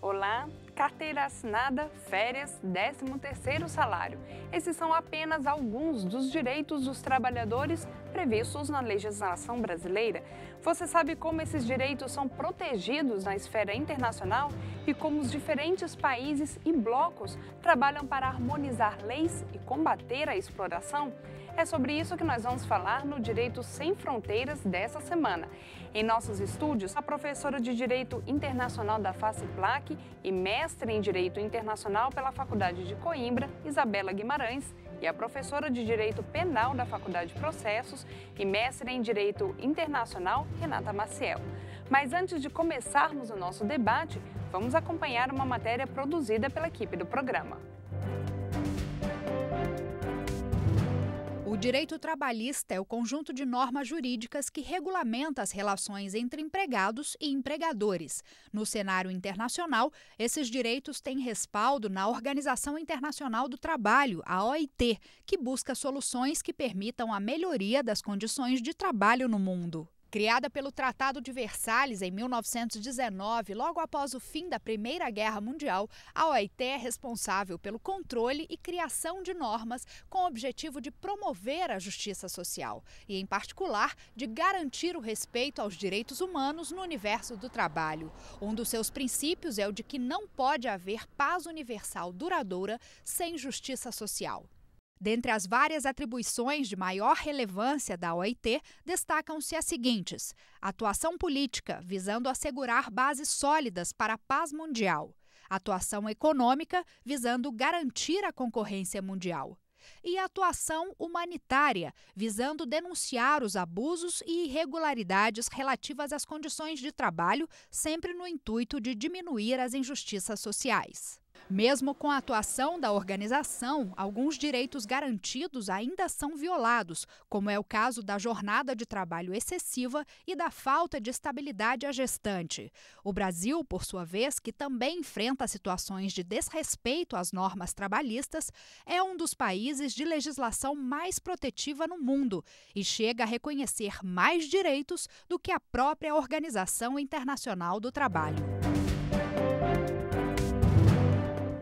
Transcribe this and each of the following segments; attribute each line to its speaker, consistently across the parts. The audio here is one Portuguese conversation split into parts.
Speaker 1: Olá, carteira assinada, férias, 13º salário. Esses são apenas alguns dos direitos dos trabalhadores previstos na legislação brasileira. Você sabe como esses direitos são protegidos na esfera internacional e como os diferentes países e blocos trabalham para harmonizar leis e combater a exploração? É sobre isso que nós vamos falar no Direito Sem Fronteiras dessa semana. Em nossos estúdios, a professora de Direito Internacional da FACEPLAC e mestre em Direito Internacional pela Faculdade de Coimbra, Isabela Guimarães, e a professora de Direito Penal da Faculdade de Processos e mestre em Direito Internacional, Renata Maciel. Mas antes de começarmos o nosso debate, vamos acompanhar uma matéria produzida pela equipe do programa.
Speaker 2: O direito trabalhista é o conjunto de normas jurídicas que regulamenta as relações entre empregados e empregadores. No cenário internacional, esses direitos têm respaldo na Organização Internacional do Trabalho, a OIT, que busca soluções que permitam a melhoria das condições de trabalho no mundo. Criada pelo Tratado de Versalhes em 1919, logo após o fim da Primeira Guerra Mundial, a OIT é responsável pelo controle e criação de normas com o objetivo de promover a justiça social e, em particular, de garantir o respeito aos direitos humanos no universo do trabalho. Um dos seus princípios é o de que não pode haver paz universal duradoura sem justiça social. Dentre as várias atribuições de maior relevância da OIT, destacam-se as seguintes: atuação política, visando assegurar bases sólidas para a paz mundial; atuação econômica, visando garantir a concorrência mundial; e atuação humanitária, visando denunciar os abusos e irregularidades relativas às condições de trabalho, sempre no intuito de diminuir as injustiças sociais. Mesmo com a atuação da organização, alguns direitos garantidos ainda são violados, como é o caso da jornada de trabalho excessiva e da falta de estabilidade à gestante. O Brasil, por sua vez, que também enfrenta situações de desrespeito às normas trabalhistas, é um dos países de legislação mais protetiva no mundo e chega a reconhecer mais direitos do que a própria Organização Internacional do Trabalho.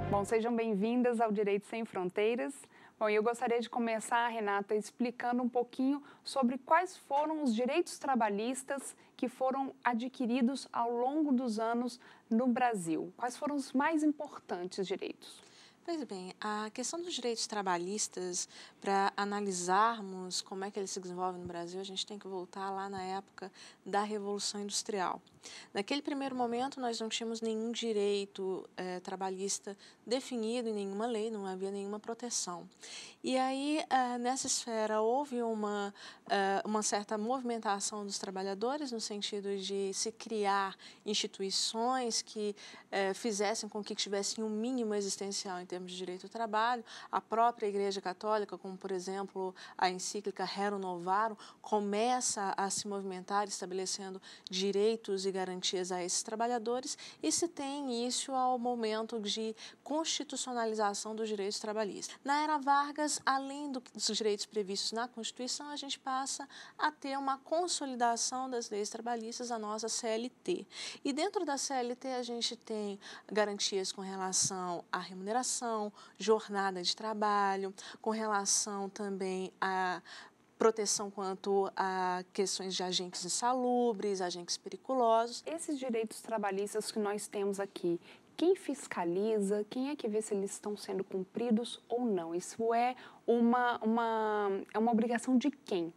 Speaker 1: Bom, sejam bem-vindas ao Direito Sem Fronteiras. Bom, eu gostaria de começar, Renata, explicando um pouquinho sobre quais foram os direitos trabalhistas que foram adquiridos ao longo dos anos no Brasil. Quais foram os mais importantes direitos?
Speaker 3: Pois bem, a questão dos direitos trabalhistas, para analisarmos como é que eles se desenvolvem no Brasil, a gente tem que voltar lá na época da Revolução Industrial. Naquele primeiro momento, nós não tínhamos nenhum direito trabalhista definido em nenhuma lei, não havia nenhuma proteção. E aí, nessa esfera, houve uma certa movimentação dos trabalhadores, no sentido de se criar instituições que fizessem com que tivessem um mínimo existencial em termos de direito ao trabalho. A própria Igreja Católica, como, por exemplo, a encíclica Rerum Novarum, começa a se movimentar, estabelecendo direitos e garantias a esses trabalhadores, e se tem início ao momento de constitucionalização dos direitos trabalhistas. Na era Vargas, além dos direitos previstos na Constituição, a gente passa a ter uma consolidação das leis trabalhistas, a nossa CLT. E dentro da CLT a gente tem garantias com relação à remuneração, jornada de trabalho, com relação também a proteção quanto a questões de agentes insalubres, agentes periculosos.
Speaker 1: Esses direitos trabalhistas que nós temos aqui, quem fiscaliza, quem é que vê se eles estão sendo cumpridos ou não? Isso é uma obrigação de quem?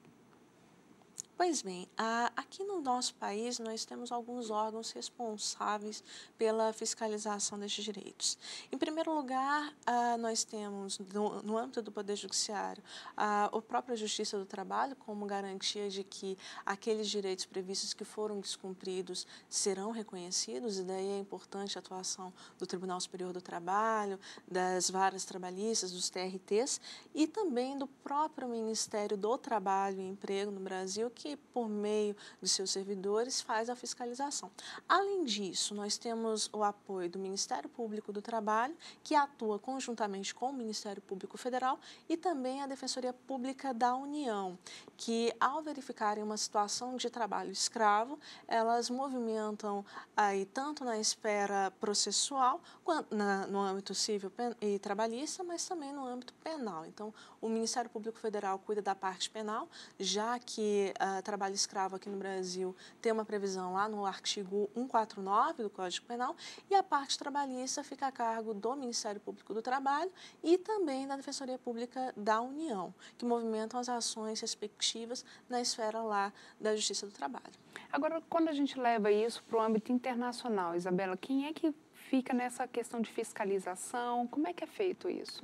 Speaker 3: Pois bem, aqui no nosso país nós temos alguns órgãos responsáveis pela fiscalização destes direitos. Em primeiro lugar, nós temos, no âmbito do Poder Judiciário, a própria Justiça do Trabalho como garantia de que aqueles direitos previstos que foram descumpridos serão reconhecidos, e daí é importante a atuação do Tribunal Superior do Trabalho, das varas trabalhistas, dos TRTs, e também do próprio Ministério do Trabalho e Emprego no Brasil, que que, por meio de seus servidores, faz a fiscalização. Além disso, nós temos o apoio do Ministério Público do Trabalho, que atua conjuntamente com o Ministério Público Federal, e também a Defensoria Pública da União, que, ao verificarem uma situação de trabalho escravo, elas movimentam aí tanto na esfera processual, quanto no âmbito civil e trabalhista, mas também no âmbito penal. Então, o Ministério Público Federal cuida da parte penal, já que trabalho escravo aqui no Brasil tem uma previsão lá no artigo 149 do Código Penal, e a parte trabalhista fica a cargo do Ministério Público do Trabalho e também da Defensoria Pública da União, que movimentam as ações respectivas na esfera lá da Justiça do Trabalho.
Speaker 1: Agora, quando a gente leva isso para o âmbito internacional, Isabela, quem é que fica nessa questão de fiscalização? Como é que é feito isso?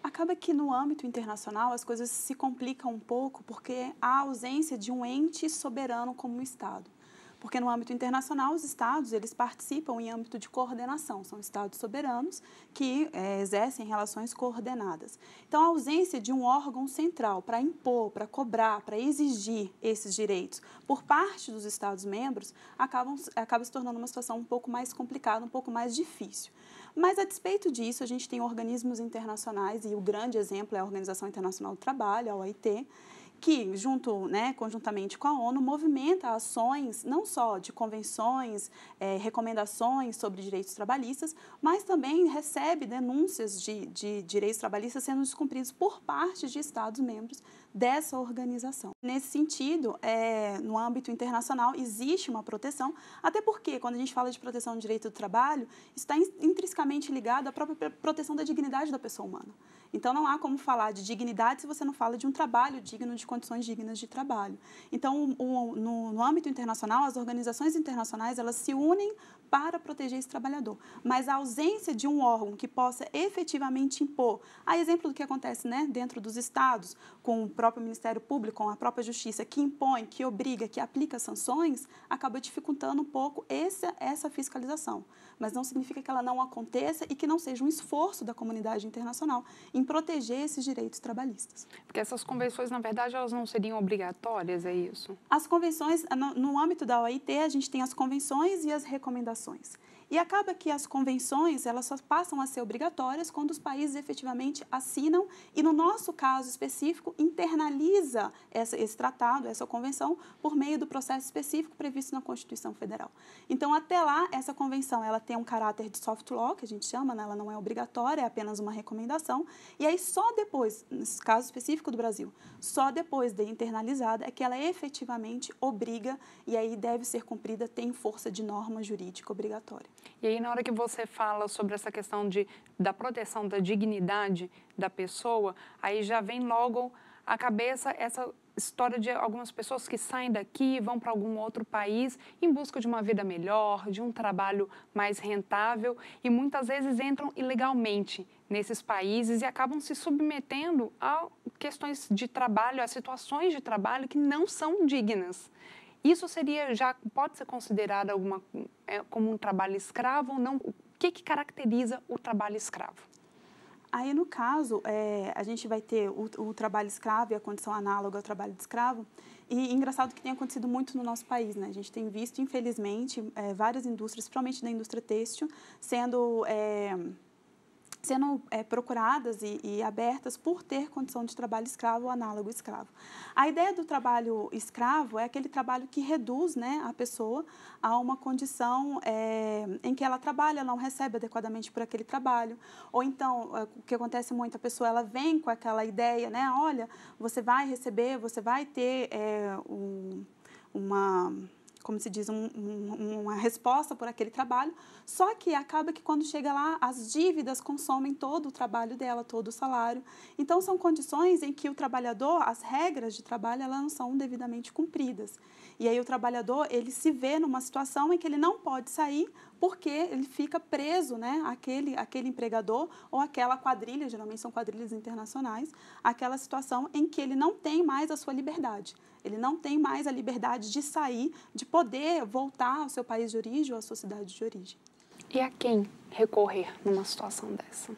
Speaker 4: Acaba que no âmbito internacional as coisas se complicam um pouco porque há ausência de um ente soberano como o Estado. Porque no âmbito internacional os Estados eles participam em âmbito de coordenação, são Estados soberanos que exercem relações coordenadas. Então a ausência de um órgão central para impor, para cobrar, para exigir esses direitos por parte dos Estados-membros acaba se tornando uma situação um pouco mais complicada, um pouco mais difícil. Mas, a despeito disso, a gente tem organismos internacionais, e o grande exemplo é a Organização Internacional do Trabalho, a OIT, que, conjuntamente com a ONU, movimenta ações não só de convenções, recomendações sobre direitos trabalhistas, mas também recebe denúncias de direitos trabalhistas sendo descumpridos por parte de Estados-membros dessa organização. Nesse sentido, no âmbito internacional, existe uma proteção, até porque, quando a gente fala de proteção do direito do trabalho, está intrinsecamente ligado à própria proteção da dignidade da pessoa humana. Então, não há como falar de dignidade se você não fala de um trabalho digno, de condições dignas de trabalho. Então, no âmbito internacional, as organizações internacionais, elas se unem para proteger esse trabalhador. Mas a ausência de um órgão que possa efetivamente impor, a exemplo do que acontece dentro dos estados, com o próprio Ministério Público, com a própria Justiça, que impõe, que obriga, que aplica sanções, acaba dificultando um pouco essa fiscalização. Mas não significa que ela não aconteça e que não seja um esforço da comunidade internacional em proteger esses direitos trabalhistas.
Speaker 1: Porque essas convenções, na verdade, elas não seriam obrigatórias, é isso?
Speaker 4: As convenções, no âmbito da OIT, a gente tem as convenções e as recomendações. E acaba que as convenções, elas só passam a ser obrigatórias quando os países efetivamente assinam e, no nosso caso específico, internaliza esse tratado, essa convenção, por meio do processo específico previsto na Constituição Federal. Então, até lá, essa convenção ela tem um caráter de soft law, que a gente chama, ela não é obrigatória, é apenas uma recomendação. E aí, só depois, nesse caso específico do Brasil, só depois de internalizada é que ela efetivamente obriga e aí deve ser cumprida, tem força de norma jurídica obrigatória.
Speaker 1: E aí, na hora que você fala sobre essa questão da proteção da dignidade da pessoa, aí já vem logo à cabeça essa história de algumas pessoas que saem daqui, vão para algum outro país em busca de uma vida melhor, de um trabalho mais rentável e muitas vezes entram ilegalmente nesses países e acabam se submetendo a questões de trabalho, a situações de trabalho que não são dignas. Isso pode ser considerado como um trabalho escravo ou não? O que caracteriza o trabalho escravo?
Speaker 4: Aí, no caso, a gente vai ter o trabalho escravo e a condição análoga ao trabalho de escravo. E engraçado que tem acontecido muito no nosso país, né? A gente tem visto, infelizmente, várias indústrias, principalmente da indústria têxtil, sendo procuradas e abertas por ter condição de trabalho escravo ou análogo escravo. A ideia do trabalho escravo é aquele trabalho que reduz a pessoa a uma condição em que ela trabalha, ela não recebe adequadamente por aquele trabalho. Ou então, o que acontece muito, a pessoa ela vem com aquela ideia, olha, você vai receber, você vai ter como se diz, uma resposta por aquele trabalho, só que acaba que quando chega lá, as dívidas consomem todo o trabalho dela, todo o salário. Então, são condições em que o trabalhador, as regras de trabalho, elas não são devidamente cumpridas. E aí o trabalhador, ele se vê numa situação em que ele não pode sair porque ele fica preso, àquele empregador ou àquela quadrilha, geralmente são quadrilhas internacionais, aquela situação em que ele não tem mais a sua liberdade. Ele não tem mais a liberdade de sair, de poder voltar ao seu país de origem ou à sua cidade de origem.
Speaker 1: E a quem recorrer numa situação dessa?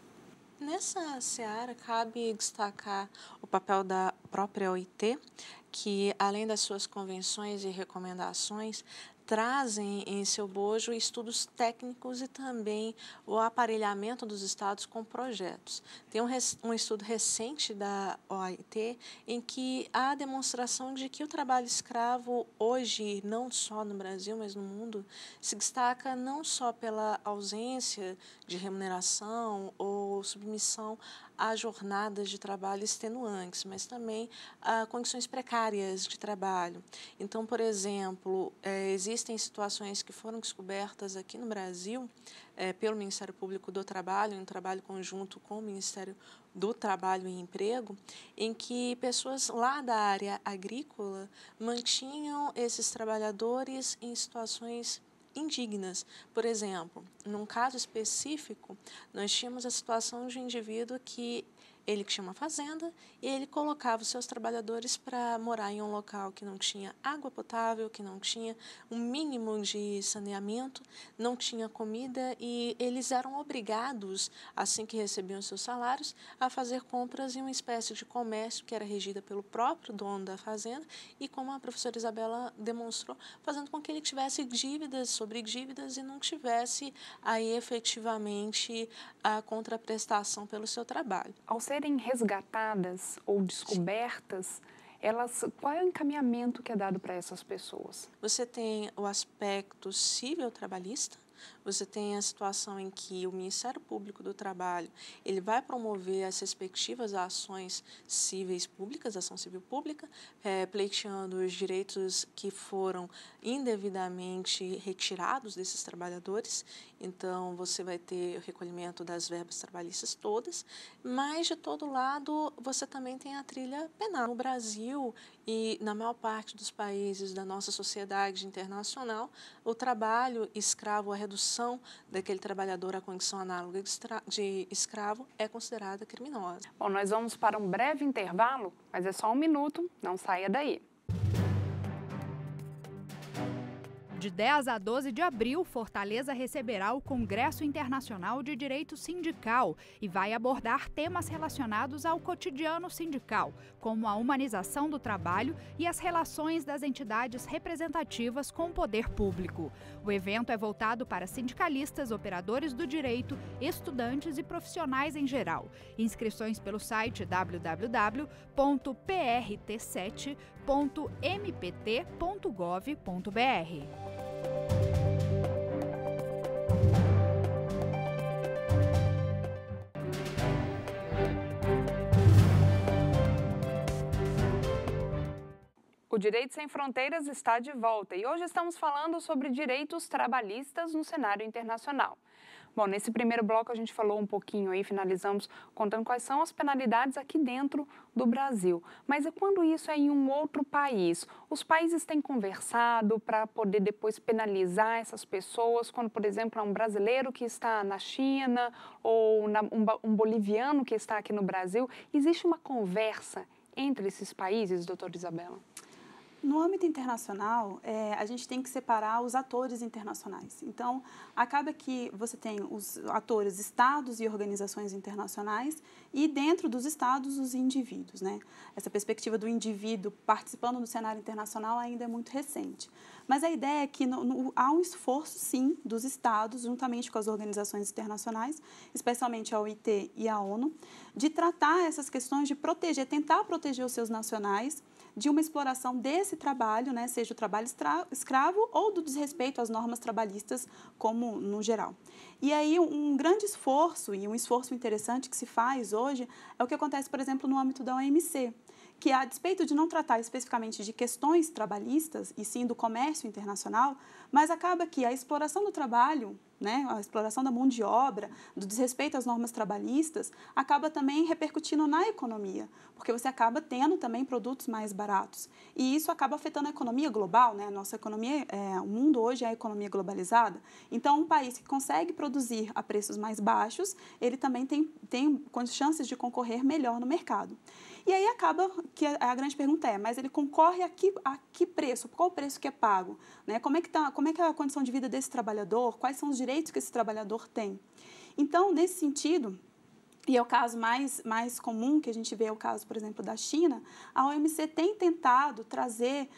Speaker 3: Nessa seara, cabe destacar o papel da própria OIT, que, além das suas convenções e recomendações, trazem em seu bojo estudos técnicos e também o aparelhamento dos estados com projetos. Tem um estudo recente da OIT em que há a demonstração de que o trabalho escravo hoje, não só no Brasil, mas no mundo, se destaca não só pela ausência de remuneração ou submissão a jornadas de trabalho extenuantes, mas também a condições precárias de trabalho. Então, por exemplo, existem situações que foram descobertas aqui no Brasil pelo Ministério Público do Trabalho, em um trabalho conjunto com o Ministério do Trabalho e Emprego, em que pessoas lá da área agrícola mantinham esses trabalhadores em situações indignas. Por exemplo, num caso específico, nós tínhamos a situação de um indivíduo que tinha uma fazenda e ele colocava os seus trabalhadores para morar em um local que não tinha água potável, que não tinha um mínimo de saneamento, não tinha comida e eles eram obrigados, assim que recebiam seus salários, a fazer compras em uma espécie de comércio que era regida pelo próprio dono da fazenda e, como a professora Isabela demonstrou, fazendo com que ele tivesse dívidas sobre dívidas e não tivesse aí efetivamente a contraprestação pelo seu trabalho.
Speaker 1: Ao serem resgatadas ou descobertas, qual é o encaminhamento que é dado para essas pessoas?
Speaker 3: Você tem o aspecto civil trabalhista, você tem a situação em que o Ministério Público do Trabalho ele vai promover as respectivas ações cíveis públicas, ação civil pública, pleiteando os direitos que foram indevidamente retirados desses trabalhadores. Então, você vai ter o recolhimento das verbas trabalhistas todas, mas, de todo lado, você também tem a trilha penal. No Brasil e na maior parte dos países da nossa sociedade internacional, o trabalho escravo, a redução daquele trabalhador à condição análoga de escravo é considerada criminosa.
Speaker 1: Bom, nós vamos para um breve intervalo, mas é só um minuto, não saia daí.
Speaker 2: De 10 a 12 de abril, Fortaleza receberá o Congresso Internacional de Direito Sindical e vai abordar temas relacionados ao cotidiano sindical, como a humanização do trabalho e as relações das entidades representativas com o poder público. O evento é voltado para sindicalistas, operadores do direito, estudantes e profissionais em geral. Inscrições pelo site www.prt7.mpt.gov.br.
Speaker 1: O Direito Sem Fronteiras está de volta e hoje estamos falando sobre direitos trabalhistas no cenário internacional. Bom, nesse primeiro bloco a gente falou um pouquinho aí, finalizamos contando quais são as penalidades aqui dentro do Brasil. Mas e quando isso é em um outro país? Os países têm conversado para poder depois penalizar essas pessoas, quando, por exemplo, é um brasileiro que está na China ou um boliviano que está aqui no Brasil. Existe uma conversa entre esses países, doutora Isabela?
Speaker 4: No âmbito internacional, a gente tem que separar os atores internacionais. Então, acaba que você tem os atores, estados e organizações internacionais e, dentro dos estados, os indivíduos, né? Essa perspectiva do indivíduo participando do cenário internacional ainda é muito recente. Mas a ideia é que há um esforço, sim, dos estados, juntamente com as organizações internacionais, especialmente a OIT e a ONU, de tratar essas questões de proteger, tentar proteger os seus nacionais de uma exploração desse trabalho, né, seja o trabalho escravo ou do desrespeito às normas trabalhistas como no geral. E aí um grande esforço e um esforço interessante que se faz hoje é o que acontece, por exemplo, no âmbito da OMC, que a despeito de não tratar especificamente de questões trabalhistas e sim do comércio internacional, mas acaba que a exploração do trabalho, né, a exploração da mão de obra, do desrespeito às normas trabalhistas, acaba também repercutindo na economia, porque você acaba tendo também produtos mais baratos. E isso acaba afetando a economia global, né? A nossa economia, o mundo hoje é a economia globalizada. Então, um país que consegue produzir a preços mais baixos, ele também tem chances de concorrer melhor no mercado. E aí acaba que a grande pergunta mas ele concorre a que preço? Qual o preço que é pago? Né? Como é que é a condição de vida desse trabalhador? Quais são os direitos que esse trabalhador tem? Então, nesse sentido, e é o caso mais comum que a gente vê, é o caso, por exemplo, da China, a OMC tem tentado trazer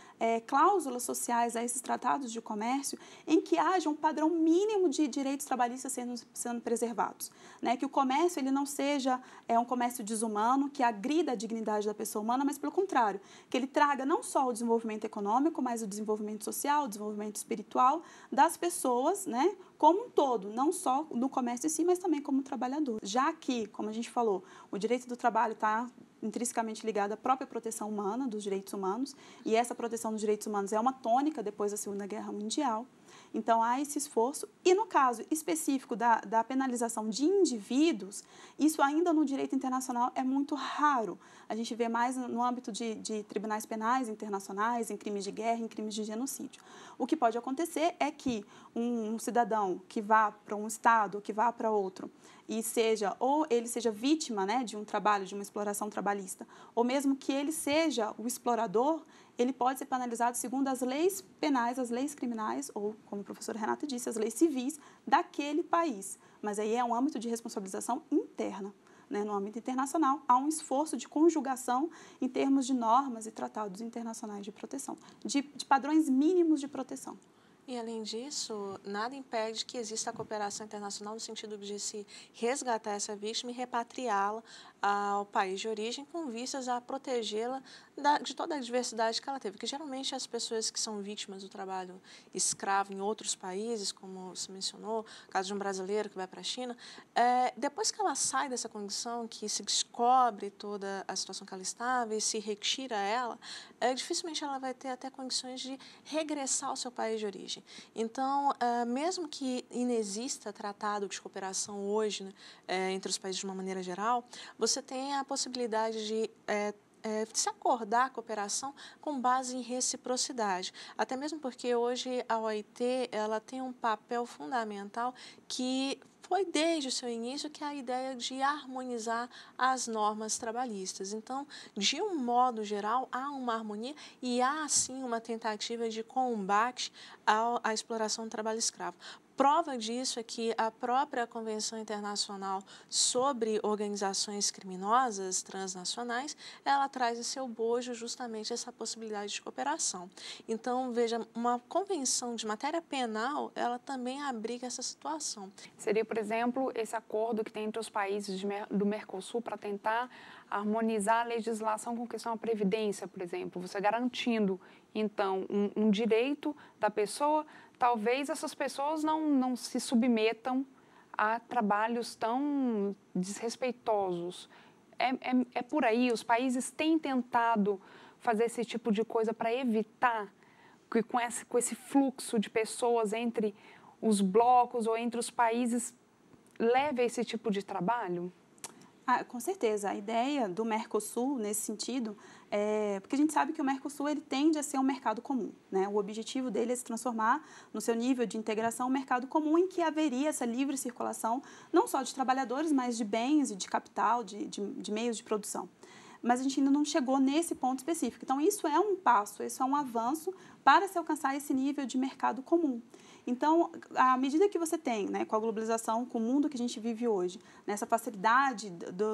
Speaker 4: cláusulas sociais a esses tratados de comércio em que haja um padrão mínimo de direitos trabalhistas sendo preservados. Né? Que o comércio ele não seja um comércio desumano, que agrida a dignidade da pessoa humana, mas, pelo contrário, que ele traga não só o desenvolvimento econômico, mas o desenvolvimento social, o desenvolvimento espiritual das pessoas, né? Como um todo, não só no comércio em si, mas também como trabalhador. Já que, como a gente falou, o direito do trabalho está intrinsecamente ligado à própria proteção humana, dos direitos humanos, e essa proteção dos direitos humanos é uma tônica depois da Segunda Guerra Mundial. Então, há esse esforço. E no caso específico da penalização de indivíduos, isso ainda no direito internacional é muito raro. A gente vê mais no âmbito de tribunais penais internacionais, em crimes de guerra, em crimes de genocídio. O que pode acontecer é que um cidadão que vá para um estado, que vá para outro, e ele seja vítima, né, de um trabalho, de uma exploração trabalhista, ou mesmo que ele seja o explorador, ele pode ser penalizado segundo as leis penais, as leis criminais, ou, como a professora Renata disse, as leis civis daquele país. Mas aí é um âmbito de responsabilização interna. Né? No âmbito internacional, há um esforço de conjugação em termos de normas e tratados internacionais de proteção, de padrões mínimos de proteção.
Speaker 3: E, além disso, nada impede que exista a cooperação internacional no sentido de se resgatar essa vítima e repatriá-la ao país de origem com vistas a protegê-la de toda a diversidade que ela teve. Porque, geralmente, as pessoas que são vítimas do trabalho escravo em outros países, como se mencionou, o caso de um brasileiro que vai para a China, depois que ela sai dessa condição, que se descobre toda a situação que ela estava e se retira ela, dificilmente ela vai ter até condições de regressar ao seu país de origem. Então, mesmo que inexista tratado de cooperação hoje, né, entre os países de uma maneira geral, você tem a possibilidade de se acordar a cooperação com base em reciprocidade. Até mesmo porque hoje a OIT ela tem um papel fundamental que foi desde o seu início que é a ideia de harmonizar as normas trabalhistas. Então, de um modo geral, há uma harmonia e há, sim, uma tentativa de combate à exploração do trabalho escravo. Prova disso é que a própria Convenção Internacional sobre Organizações Criminosas Transnacionais, ela traz em seu bojo justamente essa possibilidade de cooperação. Então, veja, uma convenção de matéria penal, ela também abriga essa situação.
Speaker 1: Seria, por exemplo, esse acordo que tem entre os países do Mercosul para tentar harmonizar a legislação com questão da previdência, por exemplo, você garantindo, então, um direito da pessoa. Talvez essas pessoas não se submetam a trabalhos tão desrespeitosos. É por aí, os países têm tentado fazer esse tipo de coisa para evitar que com esse fluxo de pessoas entre os blocos ou entre os países leve a esse tipo de trabalho?
Speaker 4: Com certeza. A ideia do Mercosul, nesse sentido, porque a gente sabe que o Mercosul ele tende a ser um mercado comum. Né? O objetivo dele é se transformar, no seu nível de integração, um mercado comum em que haveria essa livre circulação, não só de trabalhadores, mas de bens e de capital, de meios de produção. Mas a gente ainda não chegou nesse ponto específico. Então, isso é um passo, isso é um avanço para se alcançar esse nível de mercado comum. Então, à medida que você tem, né, com a globalização, com o mundo que a gente vive hoje, nessa facilidade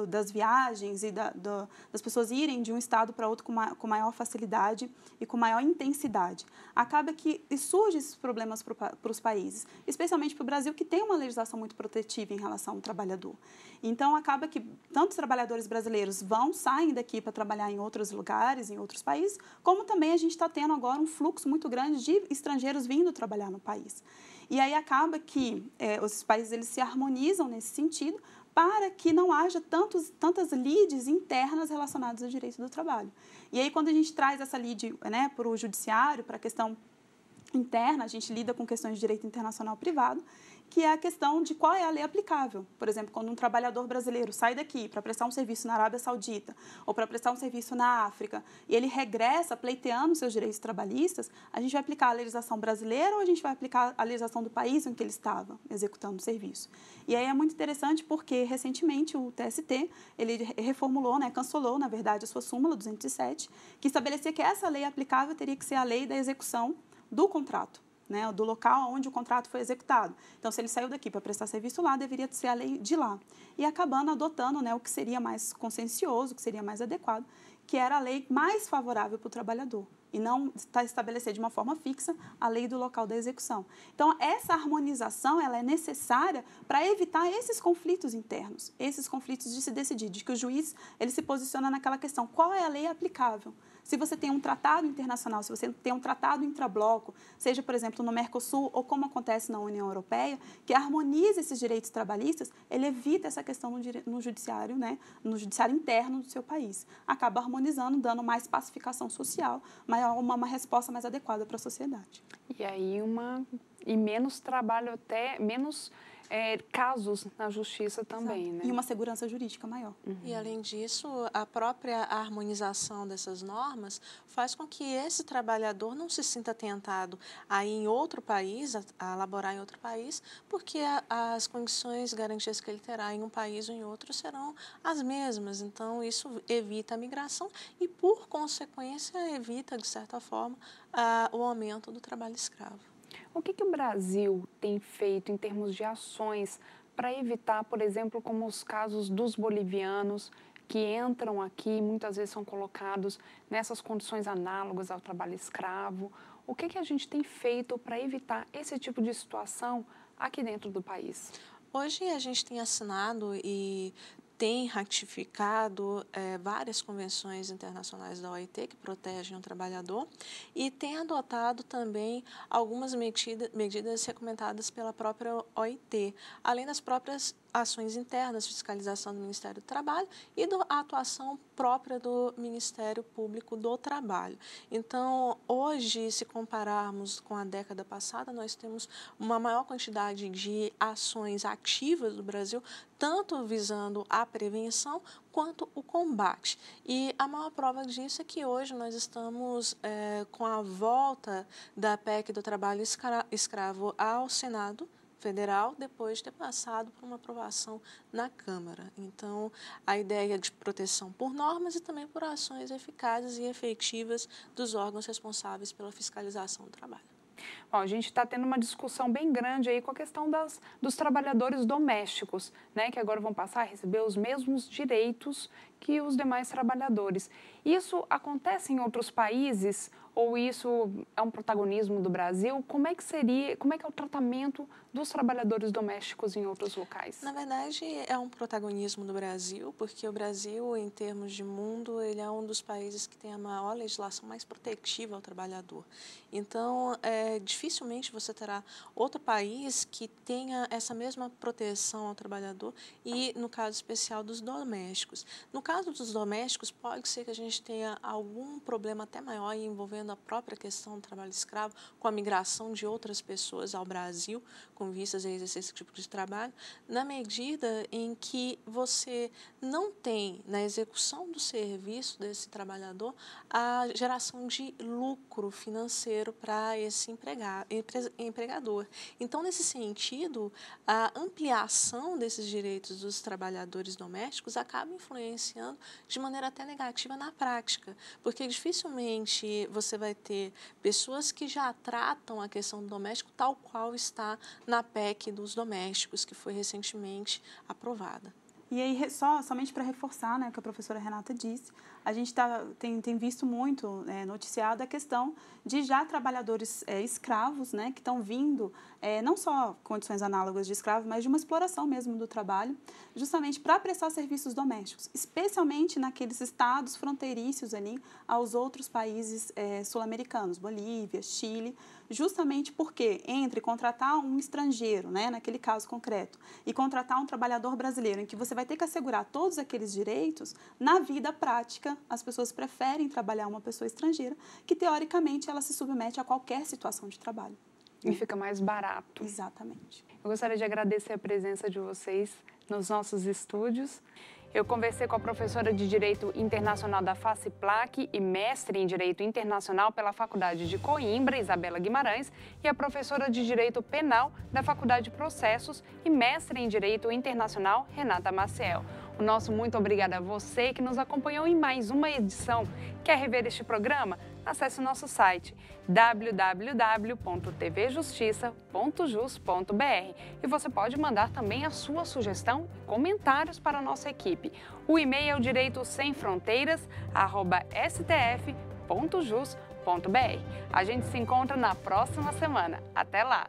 Speaker 4: das viagens e das pessoas irem de um estado para outro com maior facilidade e com maior intensidade, acaba que surgem esses problemas para os países, especialmente para o Brasil, que tem uma legislação muito protetiva em relação ao trabalhador. Então, acaba que tantos trabalhadores brasileiros saem daqui para trabalhar em outros lugares, em outros países, como também a gente está tendo agora um fluxo muito grande de estrangeiros vindo trabalhar no país. E aí acaba que os países eles se harmonizam nesse sentido para que não haja tantas lides internas relacionadas ao direito do trabalho. E aí quando a gente traz essa lide, né, para o judiciário, para a questão interna, a gente lida com questões de direito internacional privado, que é a questão de qual é a lei aplicável. Por exemplo, quando um trabalhador brasileiro sai daqui para prestar um serviço na Arábia Saudita ou para prestar um serviço na África e ele regressa pleiteando seus direitos trabalhistas, a gente vai aplicar a legislação brasileira ou a gente vai aplicar a legislação do país em que ele estava executando o serviço? E aí é muito interessante porque, recentemente, o TST, ele reformulou, né, cancelou, na verdade, a sua súmula 207, que estabelecia que essa lei aplicável teria que ser a lei da execução do contrato. né, do local onde o contrato foi executado. Então, se ele saiu daqui para prestar serviço lá, deveria ser a lei de lá. E acabando adotando, né, o que seria mais consciencioso, o que seria mais adequado, que era a lei mais favorável para o trabalhador, e não estabelecer de uma forma fixa a lei do local da execução. Então, essa harmonização ela é necessária para evitar esses conflitos internos, esses conflitos de se decidir, de que o juiz ele se posiciona naquela questão, qual é a lei aplicável? Se você tem um tratado internacional, se você tem um tratado intrabloco, seja, por exemplo, no Mercosul ou como acontece na União Europeia, que harmoniza esses direitos trabalhistas, ele evita essa questão no judiciário, né, no judiciário interno do seu país. Acaba harmonizando, dando mais pacificação social, uma resposta mais adequada para a sociedade.
Speaker 1: E aí menos trabalho, até menos casos na justiça também,
Speaker 4: Exato.
Speaker 1: né?
Speaker 4: E uma segurança jurídica maior.
Speaker 3: E, além disso, a própria harmonização dessas normas faz com que esse trabalhador não se sinta tentado a ir em outro país, a laborar em outro país, porque as condições garantias que ele terá em um país ou em outro serão as mesmas. Então, isso evita a migração e, por consequência, evita, de certa forma, o aumento do trabalho escravo.
Speaker 1: O que o Brasil tem feito em termos de ações para evitar, por exemplo, como os casos dos bolivianos que entram aqui, muitas vezes são colocados nessas condições análogas ao trabalho escravo? O que a gente tem feito para evitar esse tipo de situação aqui dentro do país?
Speaker 3: Hoje a gente tem assinado e tem ratificado várias convenções internacionais da OIT que protegem o trabalhador e tem adotado também algumas medidas recomendadas pela própria OIT, além das próprias ações internas, fiscalização do Ministério do Trabalho e a atuação própria do Ministério Público do Trabalho. Então, hoje, se compararmos com a década passada, nós temos uma maior quantidade de ações ativas do Brasil, tanto visando a prevenção quanto o combate. E a maior prova disso é que hoje nós estamos com a volta da PEC do trabalho escravo ao Senado Federal, depois de ter passado por uma aprovação na Câmara. Então, a ideia de proteção por normas e também por ações eficazes e efetivas dos órgãos responsáveis pela fiscalização do trabalho.
Speaker 1: Bom, a gente está tendo uma discussão bem grande aí com a questão dos trabalhadores domésticos, né, que agora vão passar a receber os mesmos direitos que os demais trabalhadores. Isso acontece em outros países ou isso é um protagonismo do Brasil? Como é que é o tratamento dos trabalhadores domésticos em outros locais?
Speaker 3: Na verdade, é um protagonismo do Brasil, porque o Brasil, em termos de mundo, ele é um dos países que tem a maior legislação mais protetiva ao trabalhador. Então, dificilmente você terá outro país que tenha essa mesma proteção ao trabalhador e, no caso especial, dos domésticos. No caso dos domésticos, pode ser que a gente tenha algum problema até maior envolvendo a própria questão do trabalho escravo, com a migração de outras pessoas ao Brasil, com vistas a exercer esse tipo de trabalho, na medida em que você não tem, na execução do serviço desse trabalhador, a geração de lucro financeiro para esse empregador. Então, nesse sentido, a ampliação desses direitos dos trabalhadores domésticos acaba influenciando de maneira até negativa na prática, porque dificilmente você vai ter pessoas que já tratam a questão do doméstico tal qual está na PEC dos domésticos, que foi recentemente aprovada.
Speaker 4: E aí, somente para reforçar, né, o que a professora Renata disse, a gente tem visto muito noticiado a questão de já trabalhadores escravos, né, que estão vindo, não só condições análogas de escravo, mas de uma exploração mesmo do trabalho, justamente para prestar serviços domésticos, especialmente naqueles estados fronteiriços ali aos outros países sul-americanos, Bolívia, Chile, justamente porque entre contratar um estrangeiro, né, naquele caso concreto, e contratar um trabalhador brasileiro, em que você vai ter que assegurar todos aqueles direitos, na vida prática, as pessoas preferem trabalhar uma pessoa estrangeira, que teoricamente ela se submete a qualquer situação de trabalho.
Speaker 1: E fica mais barato.
Speaker 4: Exatamente.
Speaker 1: Eu gostaria de agradecer a presença de vocês nos nossos estúdios. Eu conversei com a professora de Direito Internacional da FACIPLAC e mestre em Direito Internacional pela Faculdade de Coimbra, Isabela Guimarães, e a professora de Direito Penal da Faculdade de Processos e mestre em Direito Internacional, Renata Maciel. O nosso muito obrigado a você que nos acompanhou em mais uma edição. Quer rever este programa? Acesse o nosso site www.tvjustiça.jus.br e você pode mandar também a sua sugestão e comentários para a nossa equipe. O e-mail é o direitosemfronteiras@stf.jus.br. A gente se encontra na próxima semana. Até lá!